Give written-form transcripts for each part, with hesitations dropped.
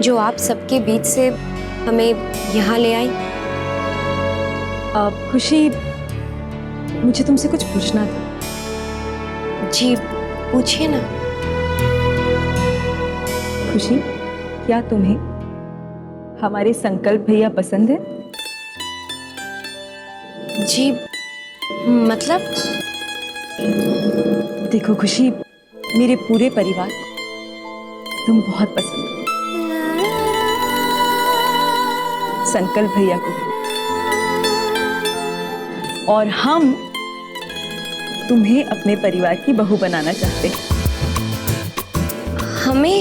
जो आप सबके बीच से हमें यहाँ ले आई। खुशी, मुझे तुमसे कुछ पूछना था। जी पूछिए ना। खुशी, क्या तुम्हें हमारे संकल्प भैया पसंद है? जी मतलब? देखो खुशी, मेरे पूरे परिवार को तुम बहुत पसंद हो, संकल्प भैया को भी। और हम तुम्हें अपने परिवार की बहू बनाना चाहते हैं। हमें?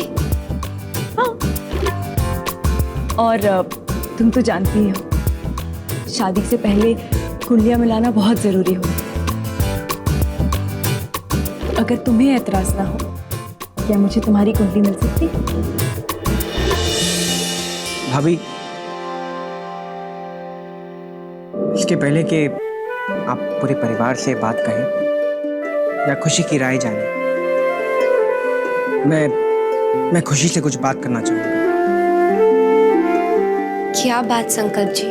हाँ। और तुम तो जानती ही हो, शादी से पहले कुंडलियां मिलाना बहुत जरूरी हो। अगर तुम्हें एतराज ना हो, क्या मुझे तुम्हारी कुंडली मिल सकती? भाभी, इसके पहले कि आप पूरे परिवार से बात कहें या खुशी की राय जाने, मैं खुशी से कुछ बात करना चाहूंगा। क्या बात संकल्प जी?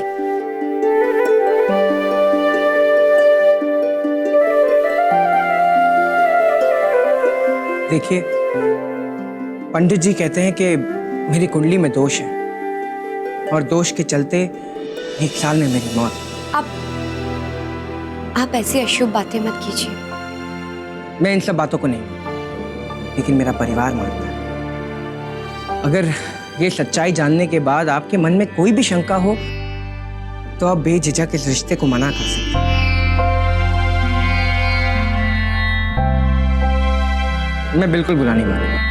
देखिए, पंडित जी कहते हैं कि मेरी कुंडली में दोष है और दोष के चलते 1 साल में मेरी मौत। आप ऐसी अशुभ बातें मत कीजिए। मैं इन सब बातों को नहीं, लेकिन मेरा परिवार मानता है। अगर ये सच्चाई जानने के बाद आपके मन में कोई भी शंका हो तो आप बेझिझक इस रिश्ते को मना कर सकते हैं। मैं बिल्कुल बुरा नहीं मानूंगा।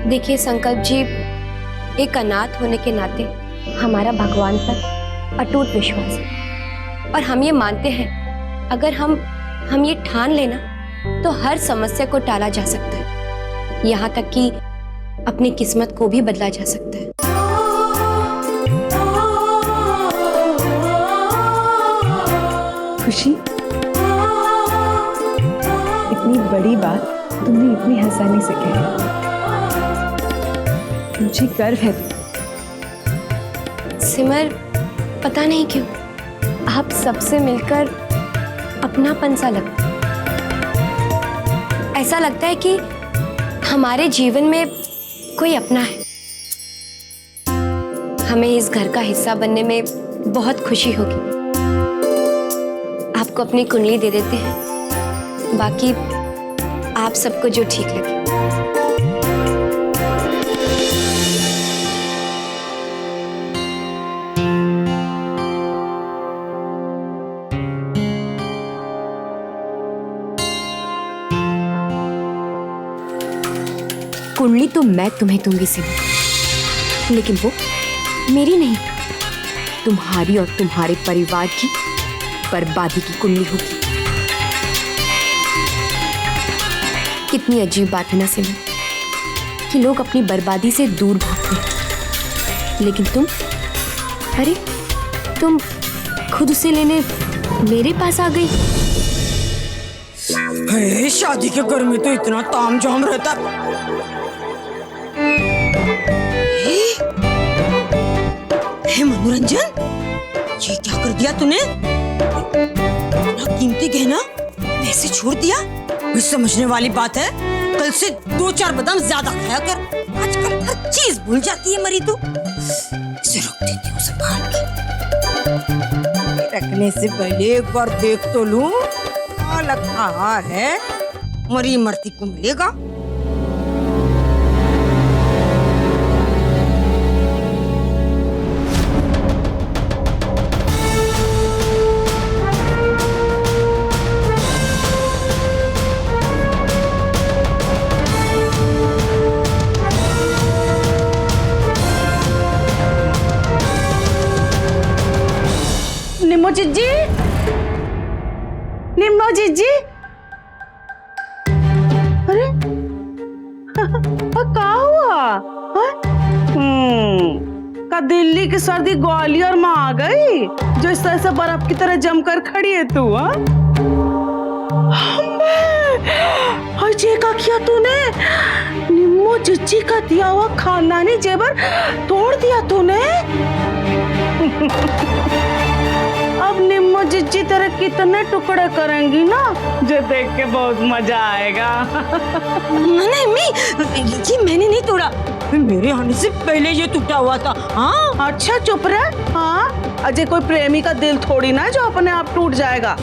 देखिए संकल्प जी, एक अनाथ होने के नाते हमारा भगवान पर अटूट विश्वास है और हम ये मानते हैं, अगर हम ये ठान लेना तो हर समस्या को टाला जा सकता है, यहाँ तक कि अपनी किस्मत को भी बदला जा सकता है। खुशी, इतनी बड़ी बात तुमने इतनी आसानी से कही। मुझे गर्व है तुम। सिमर, पता नहीं क्यों आप सबसे मिलकर अपनापन सा लगता है। ऐसा लगता है कि हमारे जीवन में कोई अपना है। हमें इस घर का हिस्सा बनने में बहुत खुशी होगी। आपको अपनी कुंडली दे देते हैं, बाकी आप सबको जो ठीक लगे। कुंडली तो मैं तुम्हें दूंगी सिमर, लेकिन वो मेरी नहीं, तुम्हारी और तुम्हारे परिवार की बर्बादी की कुंडली होगी। कितनी अजीब बात है ना सिमर, कि लोग अपनी बर्बादी से दूर भागते हैं, लेकिन तुम खुद उसे लेने मेरे पास आ गई। शादी के घर में तो इतना तामझाम रहता। हे मनोरंजन, ये क्या कर दिया तूने? इतना कीमती गहना वैसे छोड़ दिया? कोई समझने वाली बात है? कल से 2-4 बादाम ज्यादा खाया कर। आजकल हर चीज भूल जाती है मरी तू। इसे रख देती हूँ संभाल के। रखने से पहले एक बार देख तो लूं। लगता हार है, मरी मरती को मिलेगा। निम्मोजीत जी, निम्मोजीत जी, अरे क्या हुआ? का दिल्ली की सर्दी ग्वालियर में आ गई जो इस तरह से बर्फ की तरह जमकर खड़ी है तू? अजय का किया तूने? निम्मो जिज्जी का दिया हुआ खानदानी जेवर तोड़ दिया तूने। अब निम्मो जिज्जी तेरे कितने टुकड़े करेंगी ना, जो देख के बहुत मजा आएगा। नहीं अम्मी, ये मैंने नहीं तोड़ा, मेरे आने से पहले ये टूटा हुआ था। हाँ अच्छा चुप रहे। हाँ, अजय कोई प्रेमी का दिल थोड़ी ना जो अपने आप टूट जाएगा।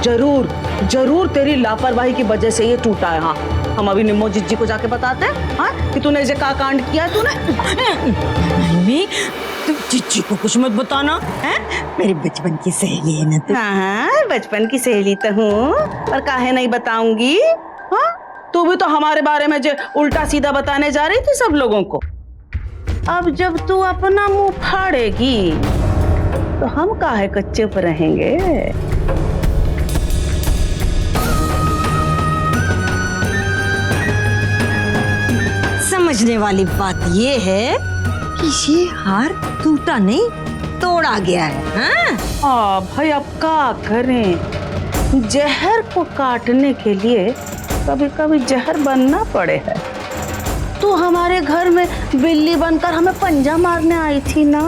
जरूर जरूर तेरी लापरवाही की वजह से ये टूटा है। हाँ, हम अभी निम्मो जिज्जी को जाके बताते हैं हाँ कि तूने ये क्या कांड किया तूने। अम्मी तुम जिज्जी को कुछ मत बताना है, मेरी बचपन की सहेली है ना तू। हाँ, बचपन की सहेली तो हूँ, पर काहे नहीं बताऊंगी। हाँ, तू भी तो हमारे बारे में जो उल्टा सीधा बताने जा रही थी सब लोगों को। अब जब तू अपना मुंह फाड़ेगी तो हम काहे को चुप रहेंगे। समझने वाली बात ये है कि ये हार टूटा नहीं, तोड़ा गया है। हाँ? भाई अब क्या करें, जहर को काटने के लिए कभी कभी जहर बनना पड़े है। तू हमारे घर में बिल्ली बनकर हमें पंजा मारने आई थी ना,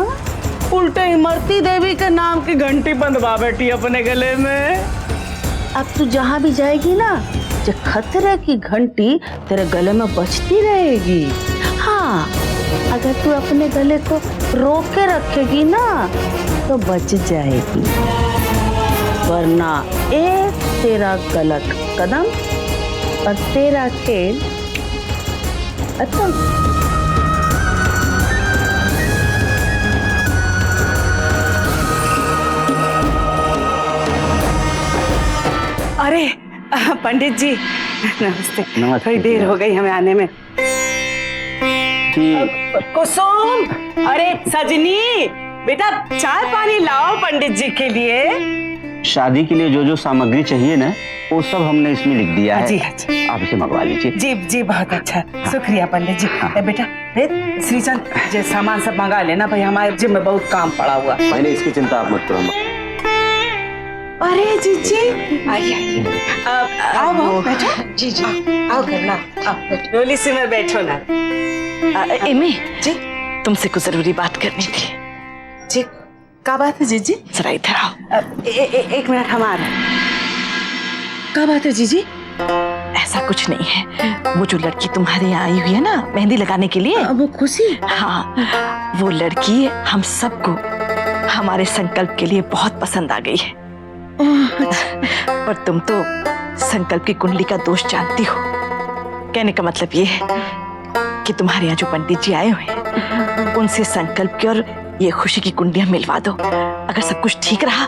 उल्टे इमरती देवी के नाम की घंटी बंधवा बैठी अपने गले में। अब तू जहाँ भी जाएगी ना, जो खतरे की घंटी तेरे गले में बजती रहेगी। हाँ, अगर तू अपने गले को रोक के रखेगी ना तो बच जाएगी, वरना एक तेरा गलत कदम और तेरा खेल खत्म। अरे पंडित जी नमस्ते। थोड़ी देर हो गई हमें आने में। कुसुम, अरे सजनी बेटा चाय पानी लाओ पंडित जी के लिए। शादी के लिए जो जो सामग्री चाहिए ना वो सब हमने इसमें लिख दिया है। जी अच्छा, आप इसे मंगवा लीजिए। जी जी बहुत अच्छा, शुक्रिया पंडित जी। बेटा श्रीचंद ये सामान सब मंगा लेना भाई, हमारे जिम में बहुत काम पड़ा हुआ। पहले इसकी चिंता आप मत करो। अरे जीजी आइए, आओ बैठो। जी जी आओ करना, डोली से में बैठो ना। एमी जी तुमसे कुछ जरूरी बात करनी थी। जी क्या बात है जीजी? जरा इधर आओ। एक मिनट हमारा। क्या बात है जीजी? ऐसा कुछ नहीं है, वो जो लड़की तुम्हारे यहाँ आई हुई है ना मेहंदी लगाने के लिए, वो खुशी। हाँ, वो लड़की हम सबको हमारे संकल्प के लिए बहुत पसंद आ गई है। और तुम तो संकल्प की कुंडली का दोष जानती हो। कहने का मतलब ये है कि तुम्हारे यहाँ जो पंडित जी आए हुए हैं उनसे संकल्प की और ये खुशी की कुंडलियां मिलवा दो। अगर सब कुछ ठीक रहा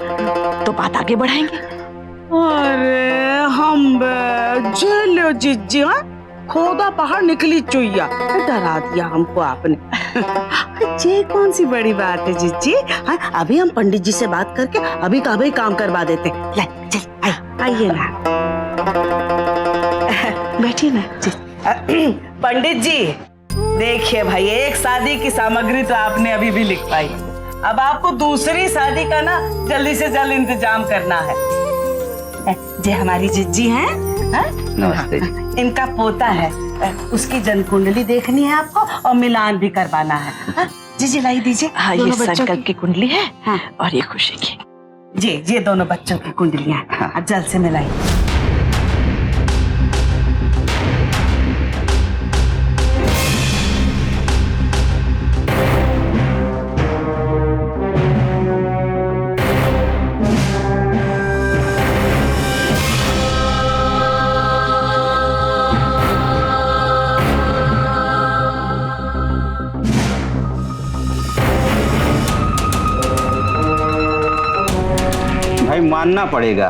तो बात आगे बढ़ाएंगे। अरे हम जेलो जीजी, हाँ खोदा पहाड़ निकली चुईया, डरा दिया हमको आपने। ये कौन सी बड़ी बात है जीजी? हाँ, अभी हम पंडित जी से बात करके अभी का अभी काम करवा देते। ले चल आइए ना, बैठिए ना जी। पंडित जी देखिए भाई, एक शादी की सामग्री तो आपने अभी भी लिख पाई, अब आपको दूसरी शादी का ना जल्दी से जल्द इंतजाम करना है। जे हमारी जिज्जी हैं, नमस्ते। इनका पोता है, उसकी जन्म कुंडली देखनी है आपको और मिलान भी करवाना है। जी लाई दीजिए। हाँ, ये संकल्प की कुंडली है। हाँ। और ये खुशी की। जी ये दोनों बच्चों की कुंडलियां हैं। अब जल्द से मिलाई। भाई मानना पड़ेगा,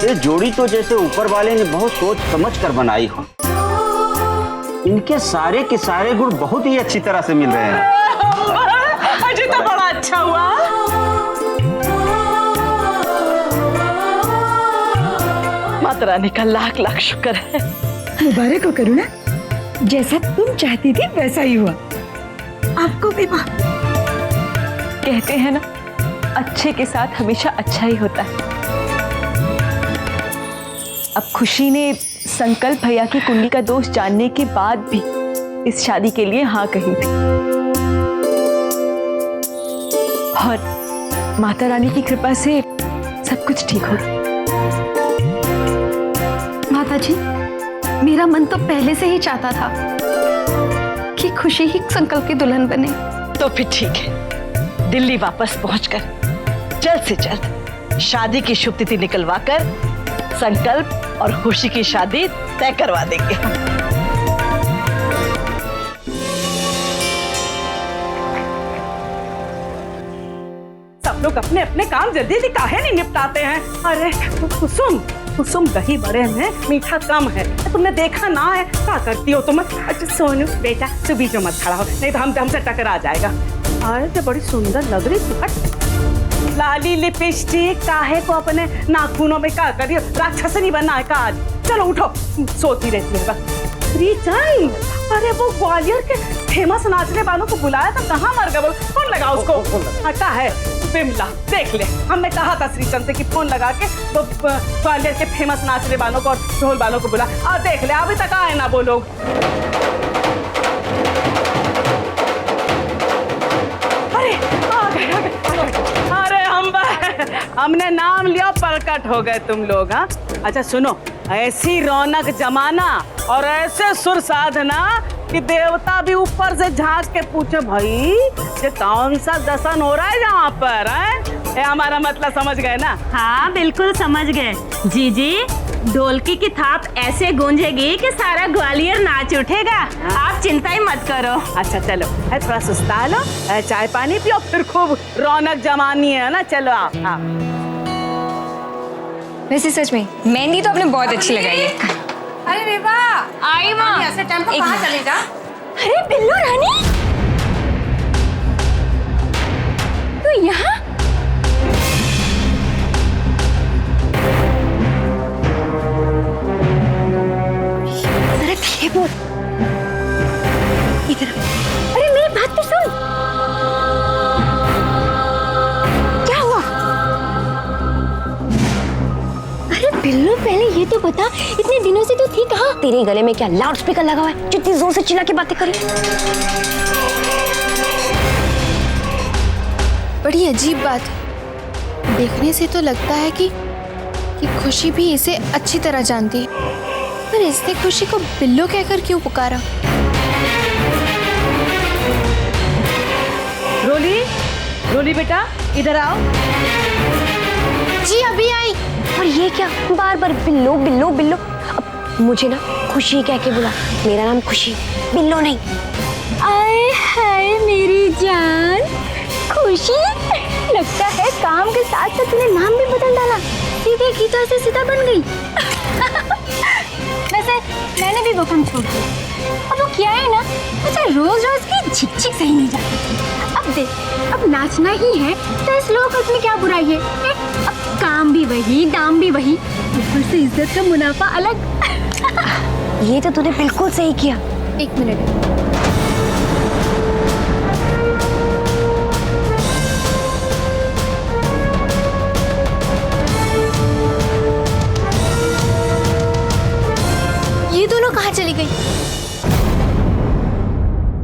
ये जोड़ी तो जैसे ऊपर वाले ने बहुत सोच समझ कर बनाई हो। इनके सारे के सारे गुण बहुत ही अच्छी तरह से मिल रहे हैं। अजय तो बड़ा अच्छा हुआ। माता रानी का लाख लाख शुक्र है। मुबारक हो करुणा, जैसा तुम चाहती थी वैसा ही हुआ। आपको भी माँ। कहते हैं ना, अच्छे के साथ हमेशा अच्छा ही होता है। अब खुशी ने संकल्प भैया की कुंडली का दोष जानने के बाद भी इस शादी के लिए हाँ कही थी। और माता रानी की कृपा से सब कुछ ठीक हो गया। माता जी, मेरा मन तो पहले से ही चाहता था कि खुशी ही संकल्प की दुल्हन बने। तो फिर ठीक है, दिल्ली वापस पहुंचकर जल्द से जल्द शादी की शुभ तिथि निकलवाकर संकल्प और खुशी की शादी तय करवा देंगे। सब लोग अपने अपने काम जल्दी जल्दी काहे नहीं निपटाते हैं? अरे कुसुम, कुसुम दही बड़े में मीठा कम है, तुमने देखा ना है? क्या करती हो तुम? अच्छा सोनू बेटा, तू बीच में मत खड़ा हो, नहीं तो हमसे टकरा जाएगा। अरे तो बड़ी सुंदर लग रही थी। हट। लाली लिपस्टिक काहे को अपने नाखूनों में क्या करियो? राक्षसनी बनना है का आज? चलो उठो, सोती रहती है। रिचाई, अरे वो ग्वालियर के फेमस नाचने वालों को बुलाया था, कहाँ मर गए? फोन लगा उसको। हटा है बिमला, देख ले, हमने कहा था श्रीचंद से कि फोन लगा के वो ग्वालियर के फेमस नाचने वालों को और ढोल वालों को बुला। देख ले, अभी तक आए ना वो लोग। अरे आ गए, आ गए। अरे हमने नाम लिया, प्रकट हो गए तुम लोग। हाँ अच्छा सुनो, ऐसी रौनक जमाना और ऐसे सुर साधना कि देवता भी ऊपर से झांक के पूछे, भाई ये कौन सा दर्शन हो रहा है यहाँ पर? है हमारा मतलब समझ गए ना? हाँ बिल्कुल समझ गए जीजी। ढोलकी की थाप ऐसे गूंजेगी कि सारा ग्वालियर नाच उठेगा। आप चिंता ही मत करो। अच्छा चलो, थोड़ा सुस्ता लो, चाय पानी पियो, फिर खूब रौनक जमानी है ना। चलो आप। वैसे सच में मेहंदी तो आपने बहुत अच्छी लगाई है। अरे रेवा, आई माँ, ऐसे टेम्पो कहाँ चलेगा? अरे बिल्लू रानी, तू यहाँ? अरे ये बोल इधर। अरे मेरी बात तो सुन। क्या हुआ? अरे बिल्लू, पहले ये तो बता, इतने दिनों से तू थी कहाँ? तेरे गले में क्या लाउड स्पीकर लगा हुआ है? जितनी जोर से चिल्ला के बातें करी। बड़ी अजीब बात, देखने से तो लगता है कि खुशी भी इसे अच्छी तरह जानती है, पर इसने खुशी को बिल्लो कहकर क्यों पुकारा? रोली, रोली बेटा इधर आओ। जी अभी आई। और ये क्या बार बार बिल्लो बिल्लो बिल्लो? अब मुझे ना खुशी कह के बुला, मेरा नाम खुशी, बिल्लो नहीं। आए हाय मेरी जान खुशी, लगता है काम के साथ साथ तूने नाम भी बदल डाला, सीधे गीता से सीधा बन गई। वैसे मैंने भी वो काम छोड़ दिया, अब वो क्या है ना, अच्छा रोज रोज की झिक-झिक सही नहीं जाती। अब देख, अब नाचना ही है तो इस लोक में क्या बुराई है? अब काम भी वही, दाम भी वही, ऊपर से इज्जत का मुनाफा अलग। ये तो तूने बिल्कुल सही किया। एक मिनट,